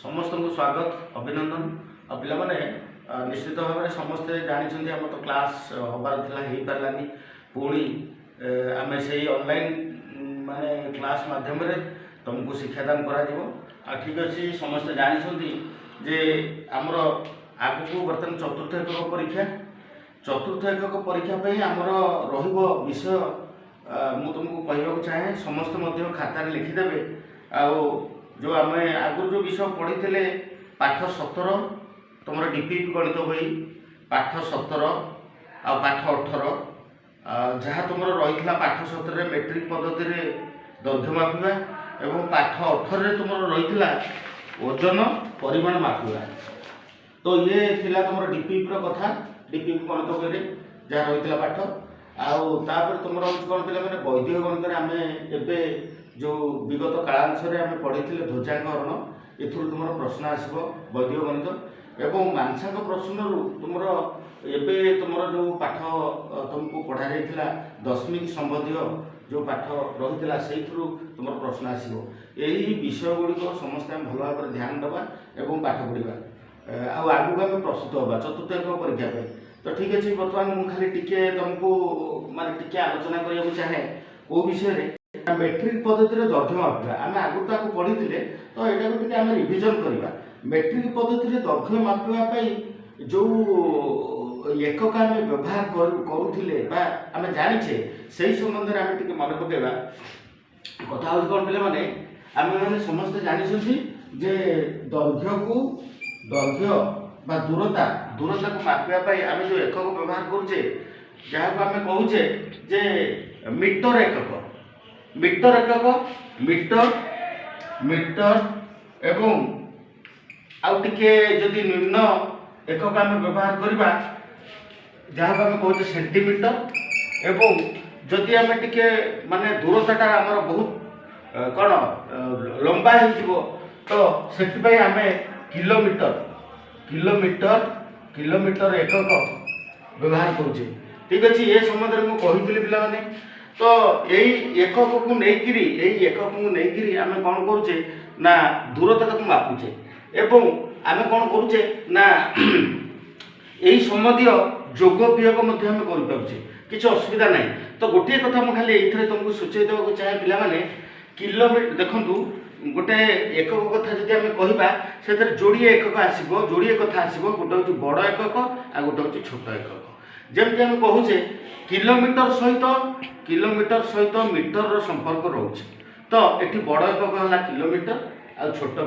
समस्त को स्वागत अभिनंदन आ पे निश्चित भाव में समस्ते जानते आम तो क्लास हबार हो पारानी पुणी आम से ऑनलाइन माने क्लास माध्यम तुमको शिक्षादान करा ठीक अच्छे समस्ते जानते जे आमर आगक बर्तमान चतुर्थ एकक परीक्षा चतुर्थ एकक परीक्षा आमर विषय मु तुमको कहवाक चाहे समस्त खातार लिखिदेवे जो आम आगु जो विषय पढ़ी थे पाठ 17 तुम डीपीपी गणित बही पाठ 17 आ पाठ 18 जहाँ तुम रही पाठ 17 मेट्रिक पद्धति दैर्घ्य मापिवा एवं पाठ 18 तुम रही ओजन परिमाण मापिवा। तो ये थिला तुम डीपीपी कथा डीपीपी गणित बही जहाँ रही पाठ आउे तुम कौन थे मैंने वैदिक गणित आम ए जो विगत कालांश आम पढ़ी ध्वजाकरण एथुर तुम प्रश्न आसो वैदिक गणित एवं मानसांक प्रश्न तुम एवं तुम जो पाठ तुमको पढ़ा जाता दशमिक संबंधी जो पाठ रही से तुम प्रश्न आसो यही विषय गुड़िक समस्त भल भाव ध्यान देवा एवं पाठ पढ़ा आगू आम प्रस्तुत होगा चतुर्थ एक परीक्षा पे। तो ठीक अच्छे बर्तमान मुझे खाली टिके तुमको माने टिके आलोचना करने को चाहे वो विषय मेट्रिक पद्धति दैर्घ्य मापिवा आम आगु ताक पढ़ी तो यहाँ को आम रिविजन करवा मेट्रिक पद्धति दैर्घ्य मापिवाई जो एकक आम व्यवहार करुले आम जाचे से संबंध में आम टे मन पकड़ा कथा हूँ कौन पे मैंने आम मैंने समस्ते जानते जे दैर्घ्य बा दूरता दूरता को मापिवाई आम जो एकक व्यवहार करुचे जहाँ को आम कहूचे जे मीटर एकक मीटर एकक मीटर मीटर एवं आउ टिके जदि निम्न एकक आम व्यवहार करवा जहाँ को आम कहते सेंटीमीटर एवं जदि आम टिके माने दूरताटा आमर बहुत कौन लंबा हो तो से आम किलोमीटर किलोमीटर किलोमीटर एकक व्यवहार करुचे। ठीक अच्छे ये संबंध में मुझे कही पाने तो यही एकक को लेकिन आम कौन करुचे ना दूरता को मापुचे एवं आम कौन करुचे ना यही संबंधी जोग वियोग करें किसी असुविधा ना। तो गोटे कथा मुझे खाली ये तुमको सूचय देवाक चाहे पे किलोमीटर देखूँ गोटे एकक कथा जब आम कहवा से जोड़े एकक आसो जोड़े कथा आसो गोटे हूँ बड़ एकक आ गोटे हूँ छोट एकक जमी आम कहूचे किलोमीटर सहित मीटर संपर्क रोचे तो ये बड़ एकक है किलोमीटर आ छोट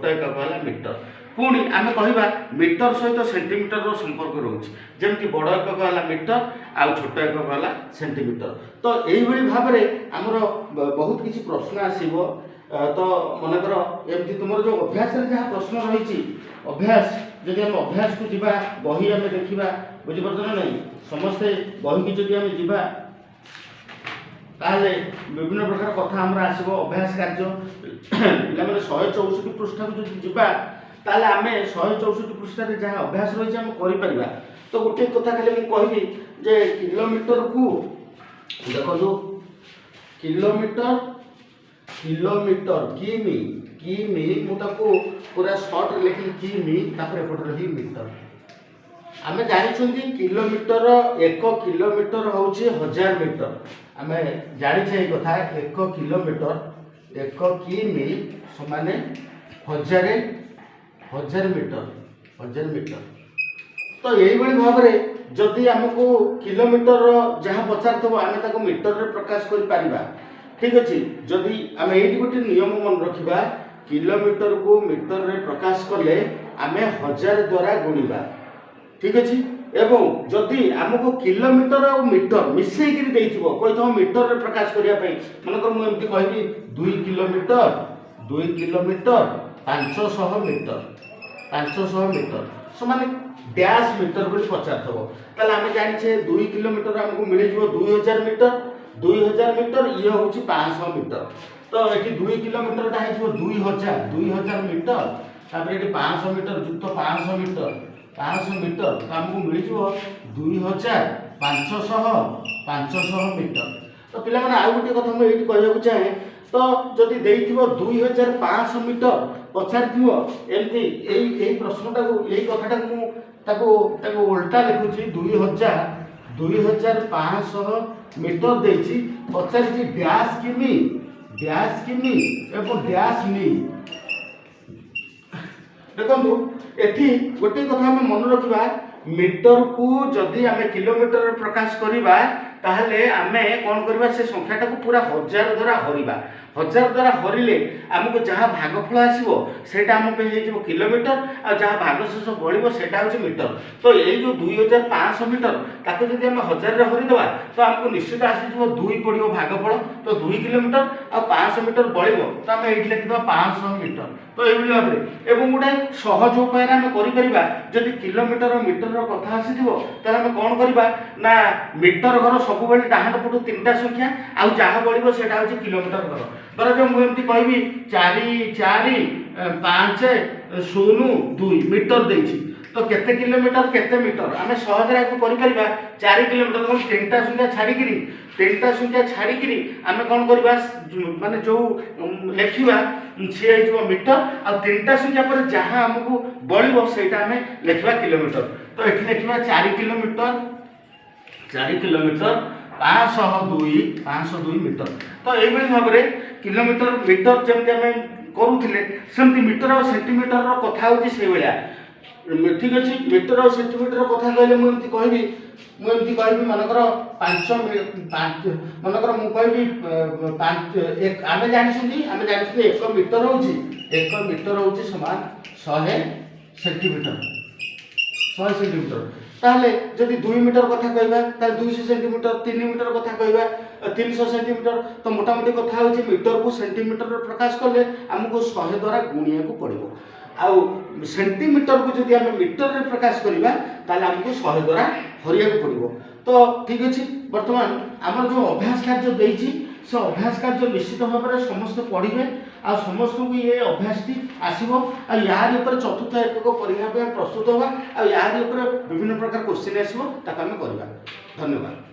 एकक है मीटर पुणी आम कहवा मीटर सहित सेंटीमीटर संपर्क रोचे जमी बड़ एकक है मीटर आ छोट एकक है सेंटीमीटर। तो यही भाव में आमर बहुत किसी प्रश्न आसो तो मनकर एमती तुम जो अभ्यास जहाँ प्रश्न रही अभ्यास जब आम अभ्यास को जीवा बही आम देखा बुझीपार ना नहीं समस्ते बही की जब आम जीवा ताले विभिन्न प्रकार कथा आमर आसो अभ्यास कार्य पे 164 पृष्ठ को जो जीवा ताले आम 164 पृष्ठ जहाँ अभ्यास रही आम कर। तो गोटे कथा खाली मुझे कहबी जे किलोमीटर को देखो किलोमीटर किलोमीटर किमी किमी मुझे पूरा सर्ट लिखी किमी एपट रही मीटर आम जानी किलोमीटर 1 किलोमीटर हूँ 1000 मीटर आम जाचे कथा 1 किलोमीटर 1 किमी समान 1000 मीटर। तो यही भाव में जदि आमको किलोमीटर जहाँ पचार थो आम मीटर प्रकाश कर। ठीक अच्छे जदि आम ये गोटे नियम मन रखा किलोमीटर को मीटर रे प्रकाश कले आम 1000 द्वारा गुणा। ठीक अच्छे एवं जदि आमको किलोमीटर और मीटर मिसेक कही मीटर रे प्रकाश करने मनकर मुझे कहबी 2 किलोमीटर 500 मीटर समान डैश मीटर बोली पचार थो आम जाने 2 किलोमीटर आमको मिल 2000 मीटर 2000 मीटर ये हूँ 500 मीटर। तो ये 2 किलोमीटर हो 2000 मीटर तापर ये 500 मीटर युक्त 500 मीटर तो आमको मिल 2500 मीटर। तो पे आउ गोटे कथा मुझे कहवाक चाहे तो जदि देइथिबो 2500 मीटर पछारिथिबो एमती एई प्रश्नटा को एई कथाटा को ताको उल्टा लिखुची 2500 मीटर देछि पछारिथि डैश किमी एवं डैश मी। देखो एठी गोटे कथा हम मन रखा मीटर को जदि आम किलोमीटर प्रकाश करवा ताहले आमे कौन करवा से संख्याटा को पूरा 1000 द्वारा हरिबा 1000 द्वारा हरिले आमको जहाँ भागफल आसो सेटा आम हो किलोमीटर आ जहाँ भागशेष बढ़ो सेटा हूँ मीटर। तो ये जो 2500 मीटर ताको जदि आम 1000 रे हरिदेवा तो आमको निश्चित आसीजो 2 पड़ो भागफल तो 2 किलोमीटर आ 500 मीटर बढ़ो तो आम ये लिखिदा 500 मीटर। तो ये भाव में एवं गोटे सहज उपाय आम कर किलोमीटर मीटर कथा आसी तो आम कौन करवा ना मीटर घर सब डाहाण पटू 3टा संख्या आउ जहाँ बढ़ो सेटा हूँ किलोमीटर घर। धर जो मुझे कहबी 4,4,5,0,2 मीटर देछि तो केते किलोमीटर केते मीटर आम सहज कर 4 किलोमीटर 3टा संख्या छाड़ी आम कौन करवा माने जो लिखा सी हो मीटर आ 3टा संख्या पर जहाँ आमको बढ़ो सेटा आम लिखा किलोमीटर। तो ये लिखा 4 किलोमीटर 502 मीटर। तो ये भाव में किलोमीटर मीटर जमी आम करूले सेमती मीटर और सेंटीमीटर कथा हूँ से भाया ठीक अच्छे मीटर और सेंटीमीटर कथा कहले मुझे कहबी मनकर 5 मनकर मुझे आम जानी 1 मीटर हूँ समान 100 सेंटीमीटर ताहले जदि 2 मीटर कथा कहबा ताहले 200 सेंटीमीटर 3 मीटर कथा कहबा 300 सेंटीमीटर। तो मोटामोटी कथा हूँ मीटर को सेंटीमीटर प्रकाश कले आमको 100 द्वारा गुणिया को पड़ो आउ सेंटीमीटर को जदि आम मीटर रे प्रकाश करवा ताहले आमको 100 द्वारा हरिया को पड़ो। तो ठीक अच्छे बर्तमान आम जो अभ्यास कार्य देइछि से अभ्यास कार्य निश्चित भाव में समस्त पढ़े आ समस्त को ये अभ्यास आसो आ यार चतुर्थ एकक परीक्षा प्रस्तुत होगा आ यार विभिन्न प्रकार क्वेश्चन आसो ताको आम करवा। धन्यवाद।